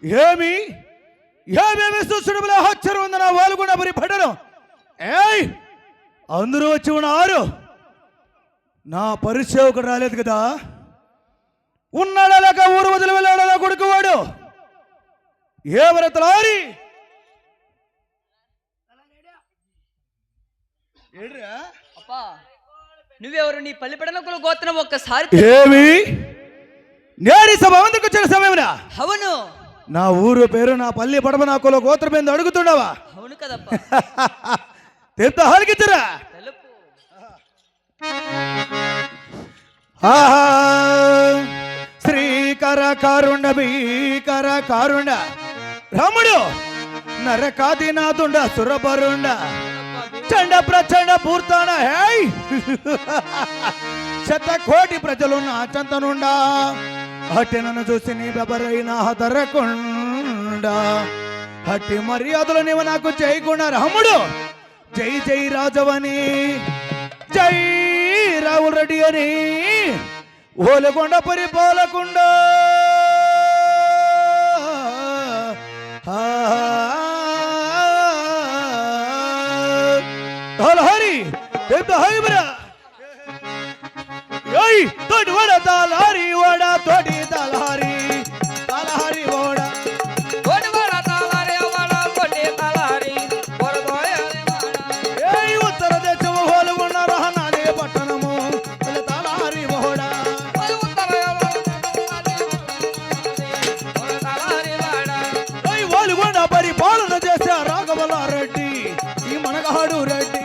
ఏమేమి చూసుడులో హచ్చరు ఉందన్న వాలుగుండపురి భటను అందరూ వచ్చి ఉన్నారు. నా పరిసేవకుడు రాలేదు కదా, ఉన్నాడా లేక ఊరు వదిలి వెళ్ళాడా కొడుకు వాడు ఏవరతలారి నువ్వెవరు? నీ పల్లి పెడనకుల గోత్రం ఒక్కసారి ఏమి నేరి సభ అందుకు వచ్చిన సమయమునా? అవును. నా ఊరు పేరు నా పల్లి పడమ నా కుల గోత్రం ఏంది అడుగుతుండవా? అవును కదప్ప. తెంత హాలికిచ్చరా శ్రీకర కారుండ భీకర కారుండ రాముడు నరకాదినాథుండ సురపరుండ చండ ప్రచండ పూర్తాన హై శతకోటి ప్రజలు నా చంతనుండా అట్టి నన్ను చూసి నీ బెబరైన హదరకుండా అట్టి మర్యాదలు నీవు నాకు చేయకుండా రాముడు జై జై రాజవని జై రావుల రెడ్డి అని ఓలకొండ పరిపాలకుండా తలహరి హరిబరా తోటి వడ తలహరి వడ తోటి తలహరి తలహరి వడ తోటి వడ తలహరి వడ తోటి తలహరి ఉత్తర దేశము హోలుగున్న రహనాదే పట్టణము తలహరి వడ ఓలుగుండ పరిపాలన చేసే రాఘవలారెడ్డి ఈ మనగాడు రెడ్డి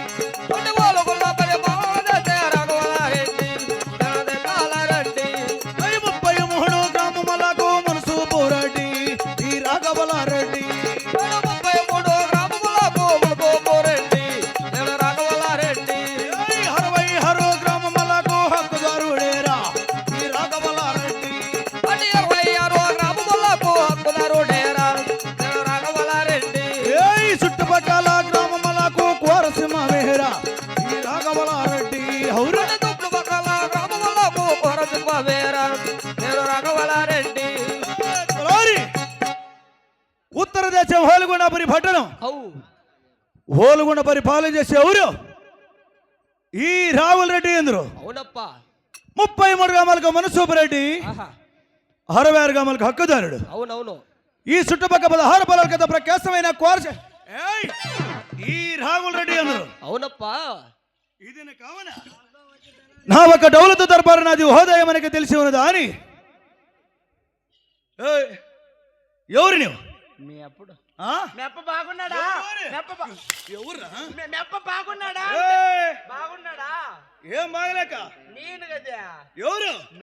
కోరచుకోవేరా నేను రాఘవలారెడ్డి తలారి ఉత్తర దేశం హోలుగుండపురి పట్టణం అవు హోలుగుండ పరిపాలన చేసే ఎవరు ఈ రావుల రెడ్డి ఎందరు అవునప్ప 33 గ్రామాలకు మనసూపరెడ్డి ఆహా 66 గ్రామాలకు హక్కుదారుడు అవునవును ఈ చుట్టుపక్క 16 పొలాల కదా ప్రకాశమైన కోర్చ ఈ రావుల రెడ్డి ఎందరు అవునప్ప ఇది కావనా నా ఒక డౌలతో దర్బారు నాది హోదాయ మనకి తెలిసి ఉన్నదా అని ఎవరు నువ్వు మీ అప్పుడు ఆ? మెప్ప బాగున్నాడా ఎవర్రా? మెప్ప బాగున్నాడా ఏయ్! బాగున్నాడా ఏం బాగలేక నేను కదా ఎవరు